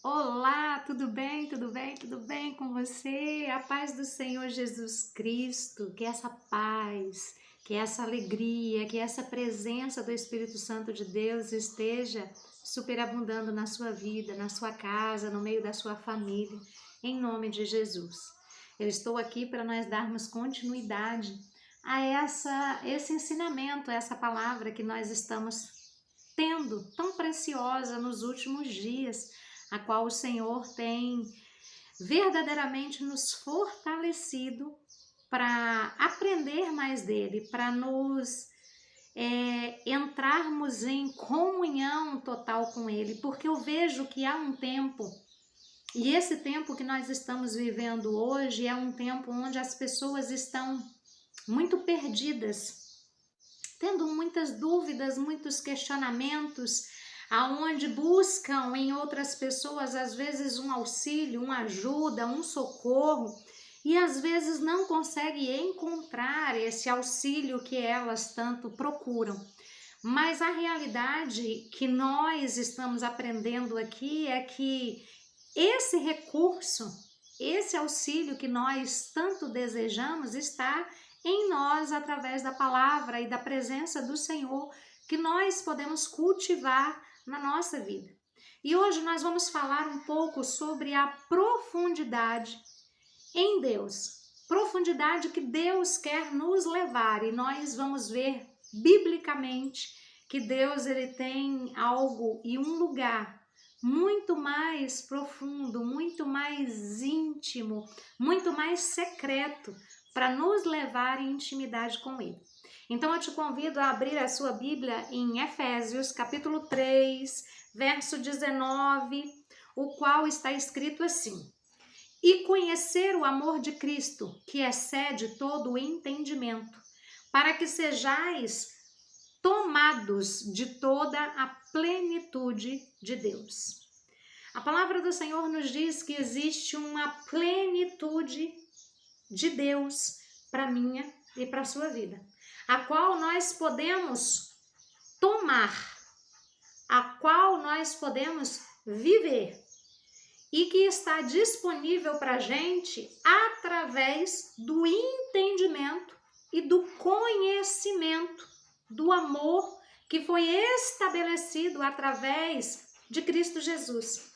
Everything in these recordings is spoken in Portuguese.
Olá, tudo bem? Tudo bem? Tudo bem com você? A paz do Senhor Jesus Cristo, que essa paz, que essa alegria, que essa presença do Espírito Santo de Deus esteja superabundando na sua vida, na sua casa, no meio da sua família, em nome de Jesus. Eu estou aqui para nós darmos continuidade a esse ensinamento, a essa palavra que nós estamos tendo tão preciosa nos últimos dias, a qual o Senhor tem verdadeiramente nos fortalecido para aprender mais dele, para nos entrarmos em comunhão total com ele, porque eu vejo que há um tempo, e esse tempo que nós estamos vivendo hoje é um tempo onde as pessoas estão muito perdidas, tendo muitas dúvidas, muitos questionamentos, aonde buscam em outras pessoas às vezes um auxílio, uma ajuda, um socorro, e às vezes não conseguem encontrar esse auxílio que elas tanto procuram. Mas a realidade que nós estamos aprendendo aqui é que esse recurso, esse auxílio que nós tanto desejamos está em nós através da palavra e da presença do Senhor que nós podemos cultivar na nossa vida. E hoje nós vamos falar um pouco sobre a profundidade em Deus, profundidade que Deus quer nos levar, e nós vamos ver biblicamente que Deus ele tem algo e um lugar muito mais profundo, muito mais íntimo, muito mais secreto para nos levar em intimidade com Ele. Então eu te convido a abrir a sua Bíblia em Efésios, capítulo 3, verso 19, o qual está escrito assim: E conhecer o amor de Cristo, que excede todo o entendimento, para que sejais tomados de toda a plenitude de Deus. A palavra do Senhor nos diz que existe uma plenitude de Deus para minha e para a sua vida, a qual nós podemos tomar, a qual nós podemos viver e que está disponível para a gente através do entendimento e do conhecimento do amor que foi estabelecido através de Cristo Jesus.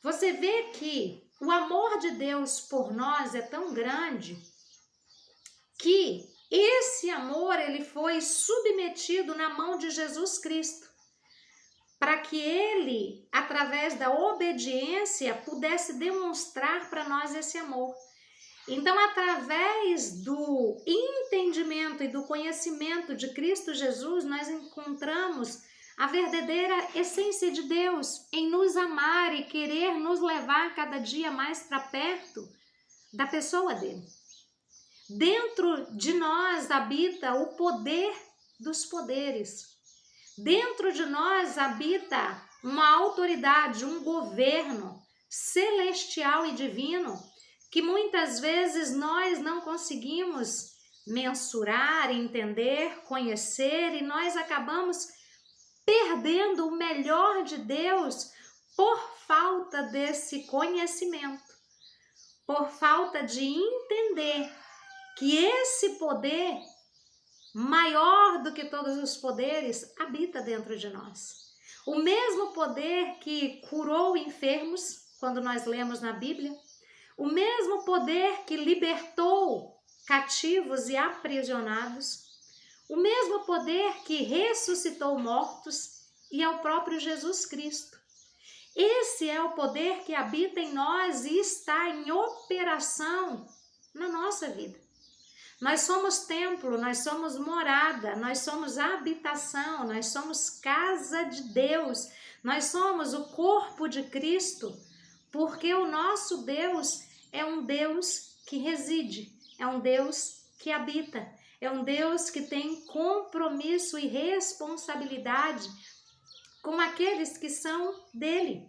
Você vê que o amor de Deus por nós é tão grande que esse amor ele foi submetido na mão de Jesus Cristo, para que ele, através da obediência, pudesse demonstrar para nós esse amor. Então, através do entendimento e do conhecimento de Cristo Jesus, nós encontramos a verdadeira essência de Deus em nos amar e querer nos levar cada dia mais para perto da pessoa dele. Dentro de nós habita o poder dos poderes. Dentro de nós habita uma autoridade, um governo celestial e divino que muitas vezes nós não conseguimos mensurar, entender, conhecer, e nós acabamos perdendo o melhor de Deus por falta desse conhecimento, por falta de entender que esse poder, maior do que todos os poderes, habita dentro de nós. O mesmo poder que curou enfermos, quando nós lemos na Bíblia, o mesmo poder que libertou cativos e aprisionados, o mesmo poder que ressuscitou mortos, e é o próprio Jesus Cristo. Esse é o poder que habita em nós e está em operação na nossa vida. Nós somos templo, nós somos morada, nós somos habitação, nós somos casa de Deus, nós somos o corpo de Cristo, porque o nosso Deus é um Deus que reside, é um Deus que habita, é um Deus que tem compromisso e responsabilidade com aqueles que são dele.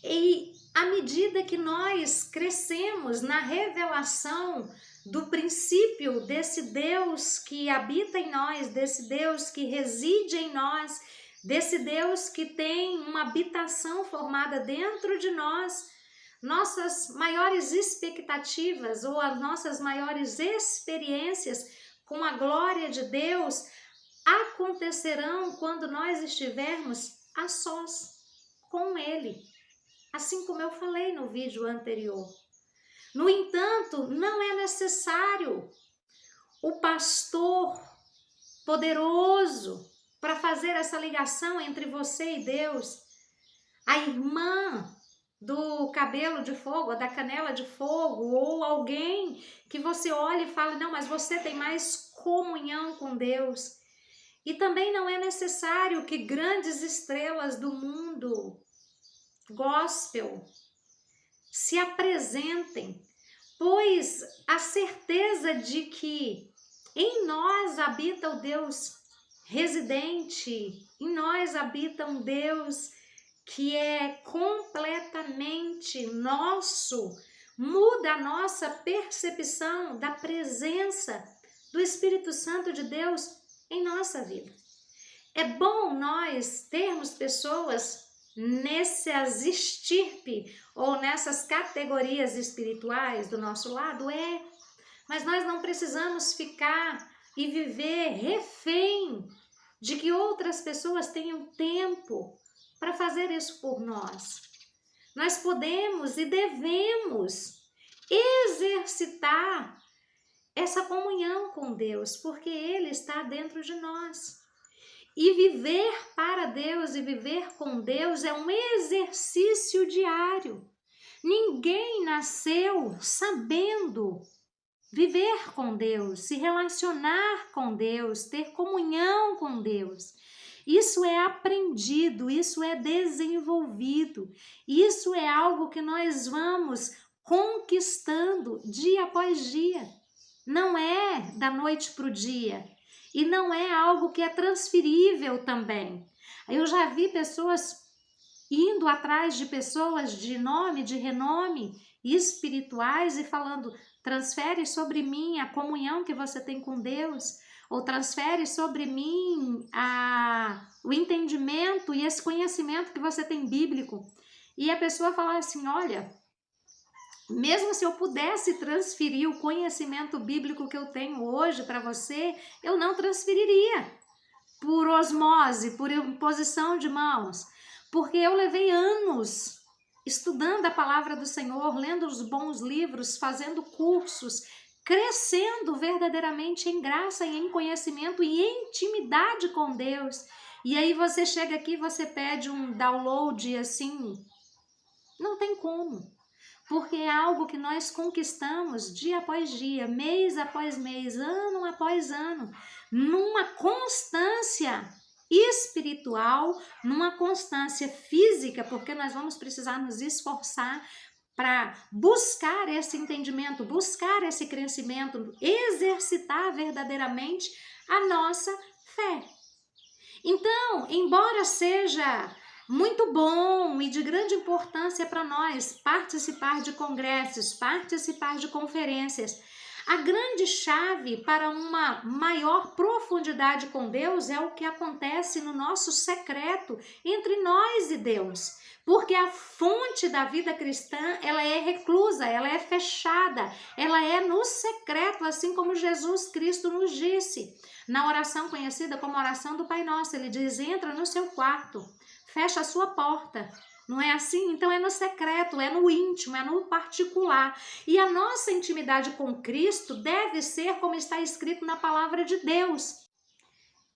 E à medida que nós crescemos na revelação do princípio desse Deus que habita em nós, desse Deus que reside em nós, desse Deus que tem uma habitação formada dentro de nós. Nossas maiores expectativas ou as nossas maiores experiências com a glória de Deus acontecerão quando nós estivermos a sós com Ele, assim como eu falei no vídeo anterior. No entanto, não é necessário o pastor poderoso para fazer essa ligação entre você e Deus, a irmã do cabelo de fogo, da canela de fogo, ou alguém que você olha e fala, não, mas você tem mais comunhão com Deus. E também não é necessário que grandes estrelas do mundo gospel se apresentem, pois a certeza de que em nós habita o Deus residente, em nós habita um Deus que é completamente nosso, muda a nossa percepção da presença do Espírito Santo de Deus em nossa vida. É bom nós termos pessoas nessas estirpe ou nessas categorias espirituais do nosso lado, mas nós não precisamos ficar e viver refém de que outras pessoas tenham tempo para fazer isso por nós. Nós podemos e devemos exercitar essa comunhão com Deus, porque Ele está dentro de nós. E viver para Deus e viver com Deus é um exercício diário. Ninguém nasceu sabendo viver com Deus, se relacionar com Deus, ter comunhão com Deus. Isso é aprendido, isso é desenvolvido, isso é algo que nós vamos conquistando dia após dia. Não é da noite para o dia e não é algo que é transferível também. Eu já vi pessoas indo atrás de pessoas de nome, de renome espirituais e falando, transfere sobre mim a comunhão que você tem com Deus, ou transfere sobre mim o entendimento e esse conhecimento que você tem bíblico. E a pessoa fala assim, olha, mesmo se eu pudesse transferir o conhecimento bíblico que eu tenho hoje para você, eu não transferiria por osmose, por imposição de mãos, porque eu levei anos estudando a palavra do Senhor, lendo os bons livros, fazendo cursos, crescendo verdadeiramente em graça e em conhecimento e em intimidade com Deus. E aí você chega aqui e você pede um download assim, não tem como. Porque é algo que nós conquistamos dia após dia, mês após mês, ano após ano, numa constância espiritual, numa constância física, porque nós vamos precisar nos esforçar para buscar esse entendimento, buscar esse crescimento, exercitar verdadeiramente a nossa fé. Então, embora seja muito bom e de grande importância para nós participar de congressos, participar de conferências, a grande chave para uma maior profundidade com Deus é o que acontece no nosso secreto entre nós e Deus. Porque a fonte da vida cristã, ela é reclusa, ela é fechada, ela é no secreto, assim como Jesus Cristo nos disse. Na oração conhecida como oração do Pai Nosso, ele diz, entra no seu quarto, fecha a sua porta. Não é assim? Então é no secreto, é no íntimo, é no particular. E a nossa intimidade com Cristo deve ser como está escrito na palavra de Deus.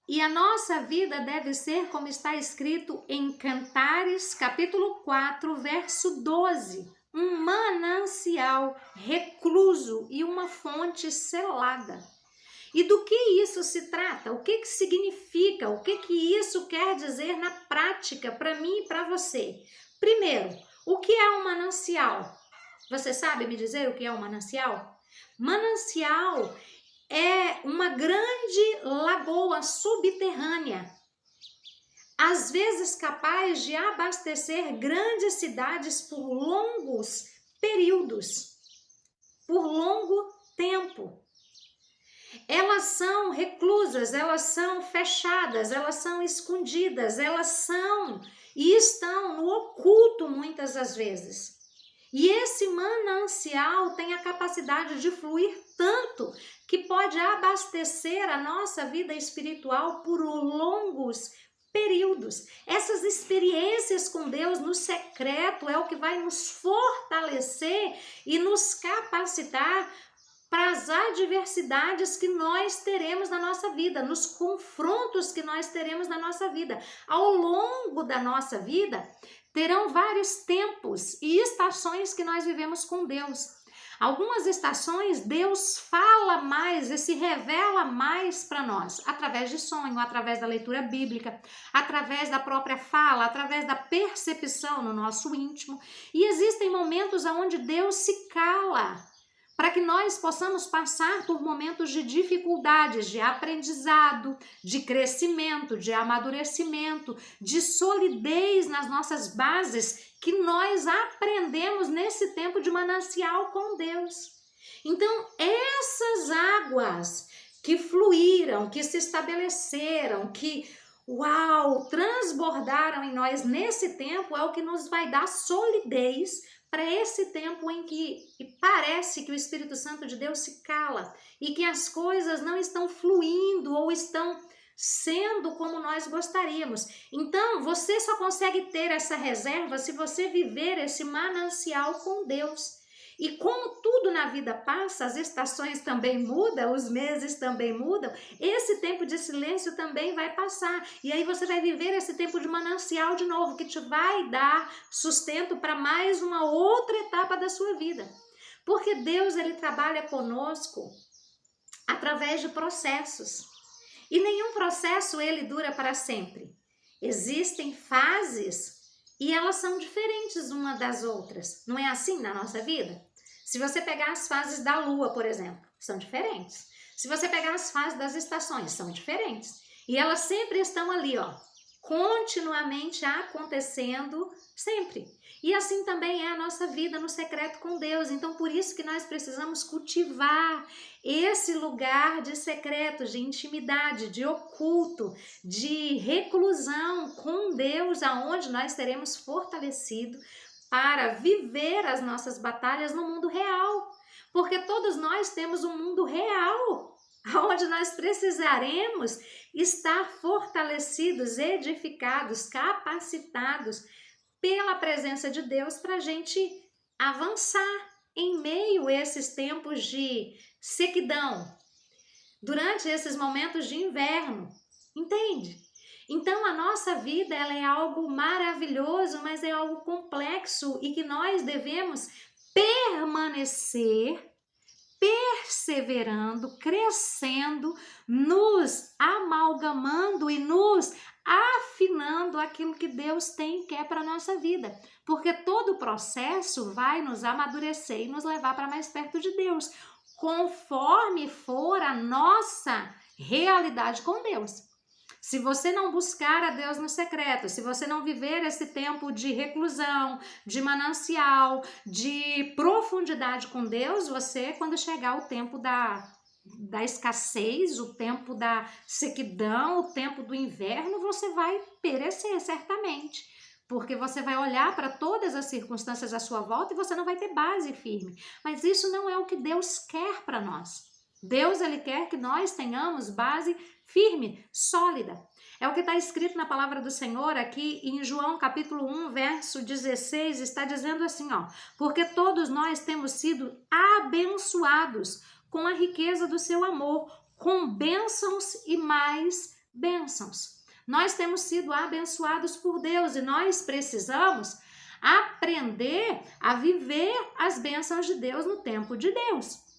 E a nossa vida deve ser como está escrito em Cantares, capítulo 4, verso 12. Um manancial recluso e uma fonte selada. E do que isso se trata? O que significa? O que isso quer dizer na prática para mim e para você? Primeiro, o que é um manancial? Você sabe me dizer o que é um manancial? Manancial é uma grande lagoa subterrânea, às vezes capaz de abastecer grandes cidades por longos períodos, por longo tempo. elas são reclusas, elas são fechadas, elas são escondidas, elas são e estão no oculto muitas das vezes. E esse manancial tem a capacidade de fluir tanto que pode abastecer a nossa vida espiritual por longos períodos. Essas experiências com Deus no secreto é o que vai nos fortalecer e nos capacitar para as adversidades que nós teremos na nossa vida, nos confrontos que nós teremos na nossa vida. Ao longo da nossa vida, terão vários tempos e estações que nós vivemos com Deus. Algumas estações Deus fala mais e se revela mais para nós, através de sonho, através da leitura bíblica, através da própria fala, através da percepção no nosso íntimo. E existem momentos onde Deus se cala, para que nós possamos passar por momentos de dificuldades, de aprendizado, de crescimento, de amadurecimento, de solidez nas nossas bases, que nós aprendemos nesse tempo de manancial com Deus. Então, essas águas que fluíram, que se estabeleceram, que, transbordaram em nós nesse tempo, é o que nos vai dar solidez para esse tempo em que parece que o Espírito Santo de Deus se cala e que as coisas não estão fluindo ou estão sendo como nós gostaríamos. Então, você só consegue ter essa reserva se você viver esse manancial com Deus. E como tudo na vida passa, as estações também mudam, os meses também mudam, esse tempo de silêncio também vai passar. E aí você vai viver esse tempo de manancial de novo, que te vai dar sustento para mais uma outra etapa da sua vida. Porque Deus, ele trabalha conosco através de processos. E nenhum processo ele dura para sempre. Existem fases e elas são diferentes uma das outras. Não é assim na nossa vida? Se você pegar as fases da lua, por exemplo, são diferentes. Se você pegar as fases das estações, são diferentes. E elas sempre estão ali, continuamente acontecendo, sempre. E assim também é a nossa vida no secreto com Deus. Então, por isso que nós precisamos cultivar esse lugar de secreto, de intimidade, de oculto, de reclusão com Deus, aonde nós seremos fortalecidos para viver as nossas batalhas no mundo real. Porque todos nós temos um mundo real, onde nós precisaremos estar fortalecidos, edificados, capacitados pela presença de Deus para a gente avançar em meio a esses tempos de sequidão, durante esses momentos de inverno, entende? Então a nossa vida ela é algo maravilhoso, mas é algo complexo e que nós devemos permanecer perseverando, crescendo, nos amalgamando e nos afinando aquilo que Deus tem e quer para a nossa vida. Porque todo o processo vai nos amadurecer e nos levar para mais perto de Deus, conforme for a nossa realidade com Deus. Se você não buscar a Deus no secreto, se você não viver esse tempo de reclusão, de manancial, de profundidade com Deus, você, quando chegar o tempo da escassez, o tempo da sequidão, o tempo do inverno, você vai perecer certamente. Porque você vai olhar para todas as circunstâncias à sua volta e você não vai ter base firme. Mas isso não é o que Deus quer para nós. Deus, ele quer que nós tenhamos base firme, sólida. É o que está escrito na palavra do Senhor aqui em João capítulo 1, verso 16, está dizendo assim, porque todos nós temos sido abençoados com a riqueza do seu amor, com bênçãos e mais bênçãos. Nós temos sido abençoados por Deus e nós precisamos aprender a viver as bênçãos de Deus no tempo de Deus.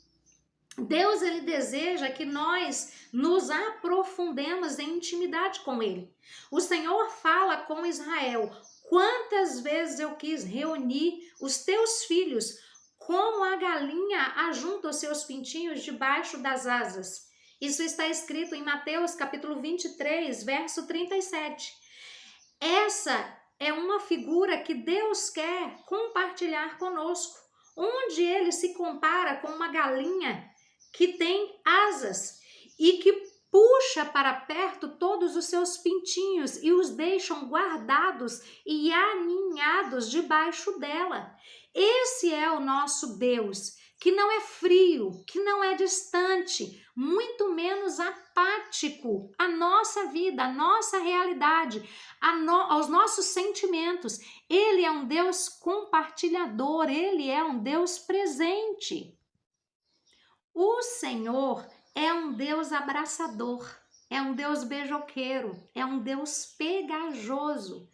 Deus, ele deseja que nós nos aprofundemos em intimidade com ele. O Senhor fala com Israel: quantas vezes eu quis reunir os teus filhos, como a galinha ajunta os seus pintinhos debaixo das asas. Isso está escrito em Mateus capítulo 23, verso 37. Essa é uma figura que Deus quer compartilhar conosco, onde ele se compara com uma galinha que tem asas. e que puxa para perto todos os seus pintinhos e os deixam guardados e aninhados debaixo dela. Esse é o nosso Deus, que não é frio, que não é distante, muito menos apático à nossa vida, à nossa realidade, aos nossos sentimentos. Ele é um Deus compartilhador, ele é um Deus presente. O Senhor é um Deus abraçador, é um Deus beijoqueiro, é um Deus pegajoso.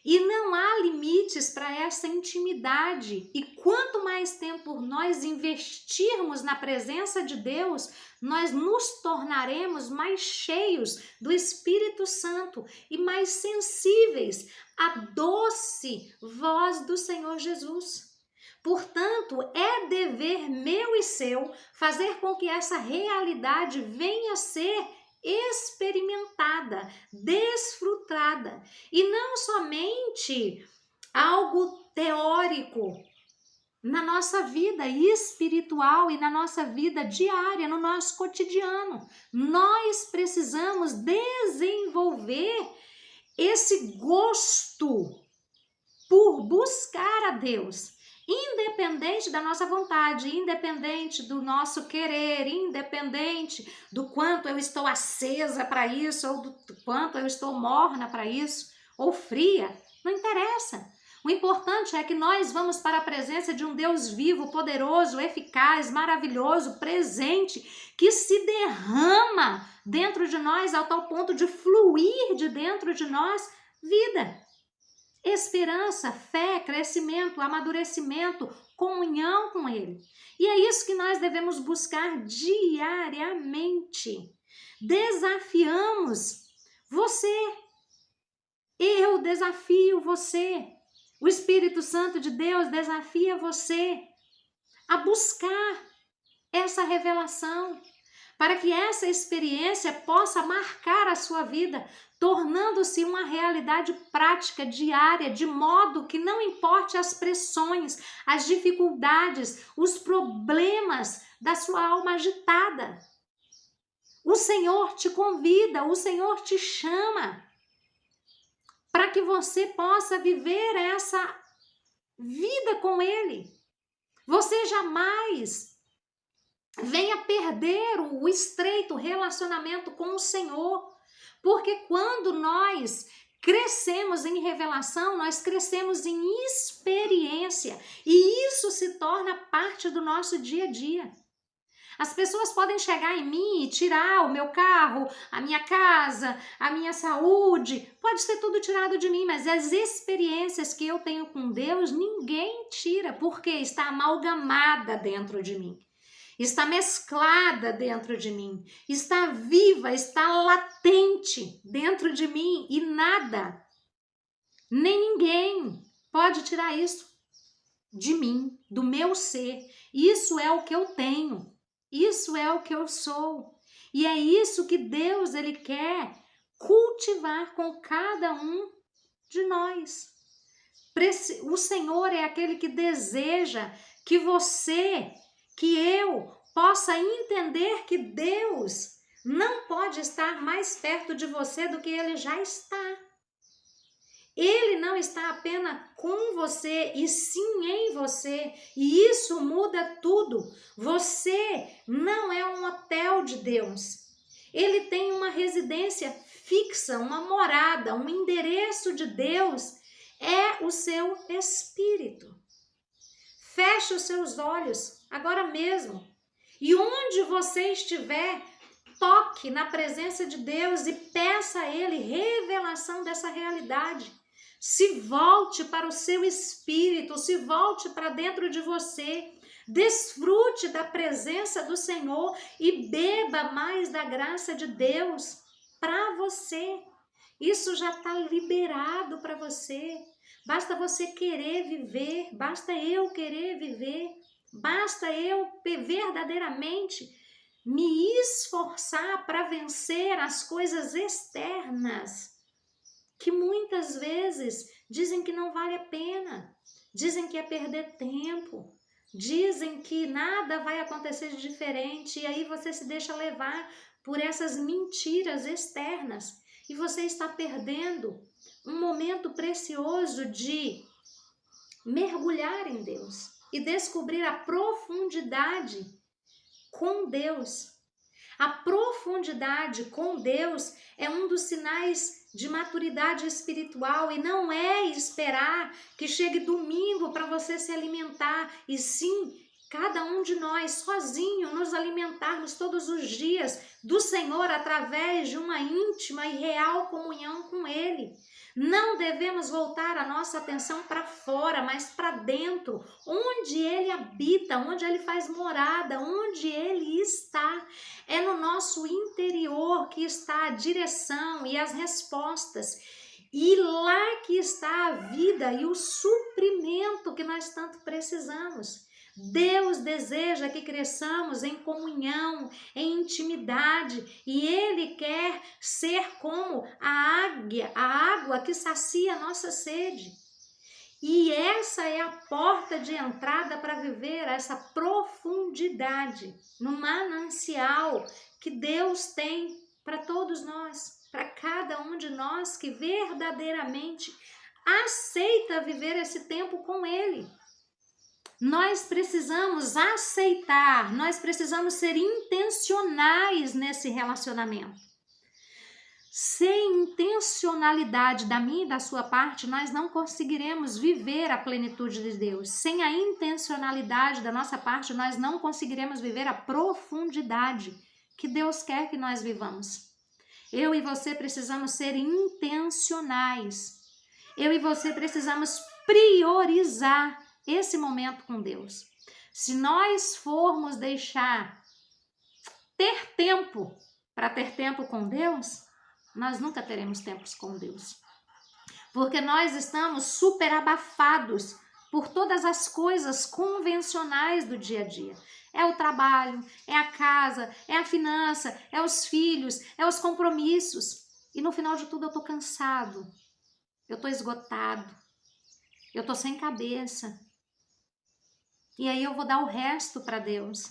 E não há limites para essa intimidade. E quanto mais tempo nós investirmos na presença de Deus, nós nos tornaremos mais cheios do Espírito Santo e mais sensíveis à doce voz do Senhor Jesus. Portanto, é dever meu e seu fazer com que essa realidade venha a ser experimentada, desfrutada, e não somente algo teórico na nossa vida espiritual e na nossa vida diária, no nosso cotidiano. Nós precisamos desenvolver esse gosto por buscar a Deus, independente da nossa vontade, independente do nosso querer, independente do quanto eu estou acesa para isso, ou do quanto eu estou morna para isso, ou fria, não interessa. O importante é que nós vamos para a presença de um Deus vivo, poderoso, eficaz, maravilhoso, presente, que se derrama dentro de nós ao tal ponto de fluir de dentro de nós vida. Esperança, fé, crescimento, amadurecimento, comunhão com Ele. E é isso que nós devemos buscar diariamente. Desafiamos você. Eu desafio você. O Espírito Santo de Deus desafia você a buscar essa revelação, para que essa experiência possa marcar a sua vida, tornando-se uma realidade prática, diária, de modo que não importe as pressões, as dificuldades, os problemas da sua alma agitada. O Senhor te convida, o Senhor te chama para que você possa viver essa vida com Ele. Você jamais venha perder o estreito relacionamento com o Senhor. Porque quando nós crescemos em revelação, nós crescemos em experiência. E isso se torna parte do nosso dia a dia. As pessoas podem chegar em mim e tirar o meu carro, a minha casa, a minha saúde. Pode ser tudo tirado de mim, mas as experiências que eu tenho com Deus, ninguém tira, porque está amalgamada dentro de mim. Está mesclada dentro de mim, está viva, está latente dentro de mim e nada, nem ninguém pode tirar isso de mim, do meu ser. Isso é o que eu tenho, isso é o que eu sou e é isso que Deus ele quer cultivar com cada um de nós. O Senhor é aquele que deseja que você, que eu possa entender que Deus não pode estar mais perto de você do que Ele já está. Ele não está apenas com você, e sim em você. E isso muda tudo. Você não é um hotel de Deus. Ele tem uma residência fixa, uma morada, um endereço de Deus. É o seu Espírito. Feche os seus olhos agora mesmo. E onde você estiver, toque na presença de Deus e peça a Ele revelação dessa realidade. Se volte para o seu espírito, se volte para dentro de você. Desfrute da presença do Senhor e beba mais da graça de Deus para você. Isso já está liberado para você. Basta você querer viver, basta eu querer viver, basta eu verdadeiramente me esforçar para vencer as coisas externas, que muitas vezes dizem que não vale a pena, dizem que é perder tempo, dizem que nada vai acontecer de diferente e aí você se deixa levar por essas mentiras externas. E você está perdendo um momento precioso de mergulhar em Deus e descobrir a profundidade com Deus. A profundidade com Deus é um dos sinais de maturidade espiritual, e não é esperar que chegue domingo para você se alimentar, e sim cada um de nós sozinho nos alimentarmos todos os dias do Senhor através de uma íntima e real comunhão com Ele. Não devemos voltar a nossa atenção para fora, mas para dentro, onde Ele habita, onde Ele faz morada, onde Ele está. É no nosso interior que está a direção e as respostas. E lá que está a vida e o suprimento que nós tanto precisamos. Deus deseja que cresçamos em comunhão, em intimidade, e Ele quer ser como a água que sacia a nossa sede. E essa é a porta de entrada para viver essa profundidade no manancial que Deus tem para todos nós, para cada um de nós que verdadeiramente aceita viver esse tempo com Ele. Nós precisamos aceitar, nós precisamos ser intencionais nesse relacionamento. Sem intencionalidade da minha e da sua parte, nós não conseguiremos viver a plenitude de Deus. Sem a intencionalidade da nossa parte, nós não conseguiremos viver a profundidade que Deus quer que nós vivamos. Eu e você precisamos ser intencionais. Eu e você precisamos priorizar esse momento com Deus. Se nós formos deixar ter tempo para ter tempo com Deus, nós nunca teremos tempos com Deus. Porque nós estamos super abafados por todas as coisas convencionais do dia a dia. É o trabalho, é a casa, é a finança, é os filhos, é os compromissos. E no final de tudo eu tô cansado, eu tô esgotado, eu tô sem cabeça. E aí eu vou dar o resto para Deus.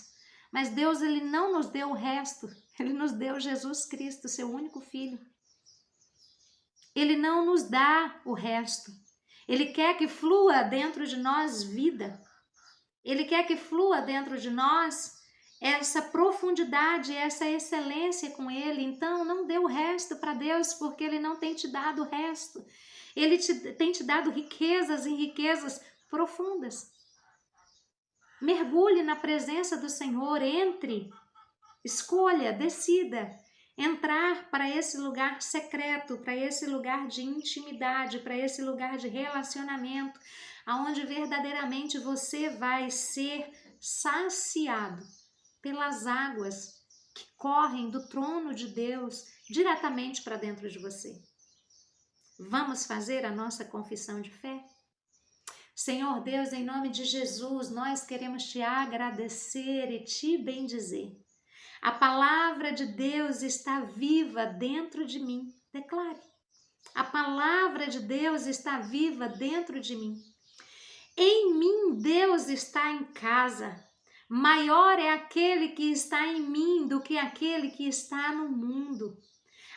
Mas Deus, Ele não nos deu o resto. Ele nos deu Jesus Cristo, seu único Filho. Ele não nos dá o resto. Ele quer que flua dentro de nós vida. Ele quer que flua dentro de nós essa profundidade, essa excelência com Ele. Então não dê o resto para Deus, porque Ele não tem te dado o resto. Ele tem te dado riquezas e riquezas profundas. Mergulhe na presença do Senhor, entre, escolha, decida entrar para esse lugar secreto, para esse lugar de intimidade, para esse lugar de relacionamento, aonde verdadeiramente você vai ser saciado pelas águas que correm do trono de Deus diretamente para dentro de você. Vamos fazer a nossa confissão de fé? Senhor Deus, em nome de Jesus, nós queremos te agradecer e te bendizer. A palavra de Deus está viva dentro de mim. Declare. A palavra de Deus está viva dentro de mim. Em mim Deus está em casa. Maior é aquele que está em mim do que aquele que está no mundo.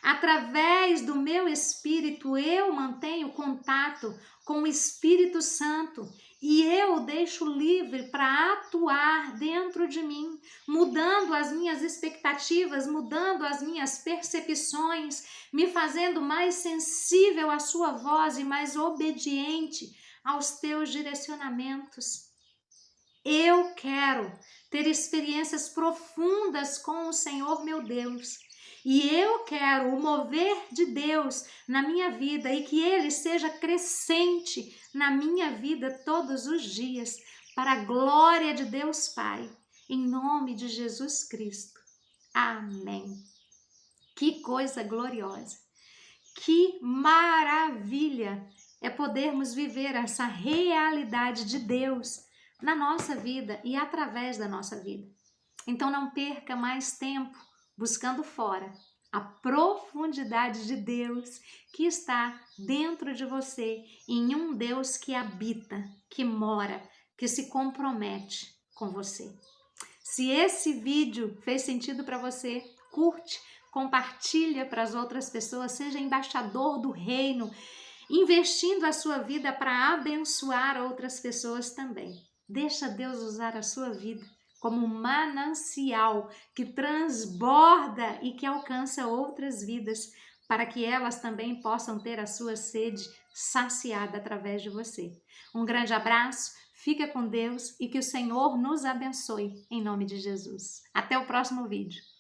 Através do meu espírito, eu mantenho contato com o Espírito Santo e eu o deixo livre para atuar dentro de mim, mudando as minhas expectativas, mudando as minhas percepções, me fazendo mais sensível à sua voz e mais obediente aos teus direcionamentos. Eu quero ter experiências profundas com o Senhor meu Deus. E eu quero o mover de Deus na minha vida e que Ele seja crescente na minha vida todos os dias, para a glória de Deus Pai, em nome de Jesus Cristo. Amém. Que coisa gloriosa, que maravilha é podermos viver essa realidade de Deus na nossa vida e através da nossa vida. Então não perca mais tempo buscando fora a profundidade de Deus que está dentro de você, em um Deus que habita, que mora, que se compromete com você. Se esse vídeo fez sentido para você, curte, compartilha para as outras pessoas, seja embaixador do reino, investindo a sua vida para abençoar outras pessoas também. Deixa Deus usar a sua vida como um manancial que transborda e que alcança outras vidas, para que elas também possam ter a sua sede saciada através de você. Um grande abraço, fica com Deus e que o Senhor nos abençoe, em nome de Jesus. Até o próximo vídeo.